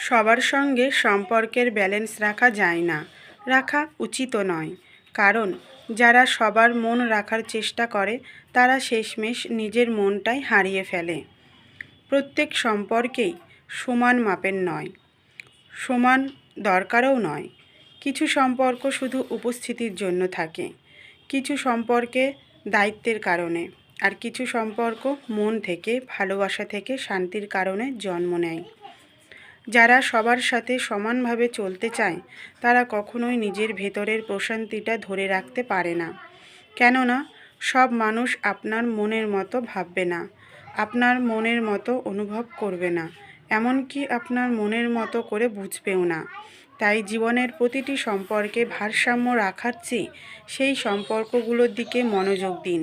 সবার সঙ্গে সম্পর্কের ব্যালেন্স রাখা যায় না, রাখা উচিতও নয়। কারণ যারা সবার মন রাখার চেষ্টা করে তারা শেষমেশ নিজের মনটাই হারিয়ে ফেলে। প্রত্যেক সম্পর্কেই সমান মাপের নয়, সমান দরকারও নয়। কিছু সম্পর্ক শুধু উপস্থিতির জন্য থাকে, কিছু সম্পর্কে দায়িত্বের কারণে, আর কিছু সম্পর্ক মন থেকে, ভালোবাসা থেকে, শান্তির কারণে জন্ম নেয়। যারা সবার সাথে সমানভাবে চলতে চায় তারা কখনোই নিজের ভেতরের প্রশান্তিটা ধরে রাখতে পারে না। কেননা সব মানুষ আপনার মনের মতো ভাববে না, আপনার মনের মতো অনুভব করবে না, এমনকি আপনার মনের মতো করে বুঝবেও না। তাই জীবনের প্রতিটি সম্পর্কে ভারসাম্য রাখার চেয়ে সেই সম্পর্কগুলোর দিকে মনোযোগ দিন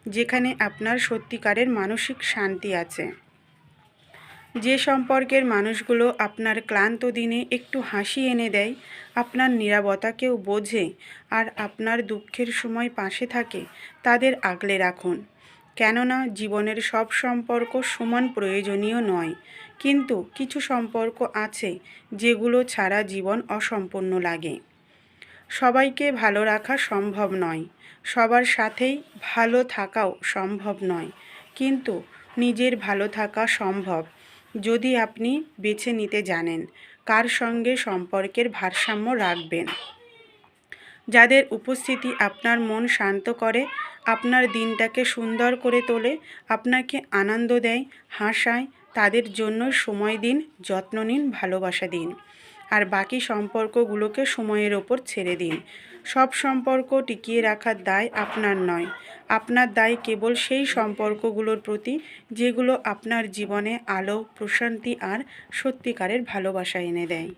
যেখানে আপনার সত্যিকারের মানসিক শান্তি আছে। যে সম্পর্কের মানুষগুলো আপনার ক্লান্ত দিনে একটু হাসি এনে দেয়, আপনার নীরবতাকেও বোঝে আর আপনার দুঃখের সময় পাশে থাকে, তাদের আগলে রাখুন। কেননা জীবনের সব সম্পর্ক সমান প্রয়োজনীয় নয়, কিন্তু কিছু সম্পর্ক আছে যেগুলো ছাড়া জীবন অসম্পূর্ণ লাগে। সবাইকে ভালো রাখা সম্ভব নয়, সবার সাথেই ভালো থাকাও সম্ভব নয়, কিন্তু নিজের ভালো থাকা সম্ভব যদি আপনি বেছে নিতে জানেন কার সঙ্গে সম্পর্কের ভারসাম্য রাখবেন। যাদের উপস্থিতি আপনার মন শান্ত করে, আপনার দিনটাকে সুন্দর করে তোলে, আপনাকে আনন্দ দেয়, হাসায়, তাদের জন্য সময় দিন, যত্ন নিন, ভালোবাসা দিন। আর বাকি সম্পর্কগুলোকে সময়ের ওপর ছেড়ে দিন। সব সম্পর্ক টিকিয়ে রাখার দায় আপনার নয়, আপনার দায় কেবল সেই সম্পর্কগুলোর প্রতি যেগুলো আপনার জীবনে আলো, প্রশান্তি আর সত্যিকারের ভালোবাসা এনে দেয়।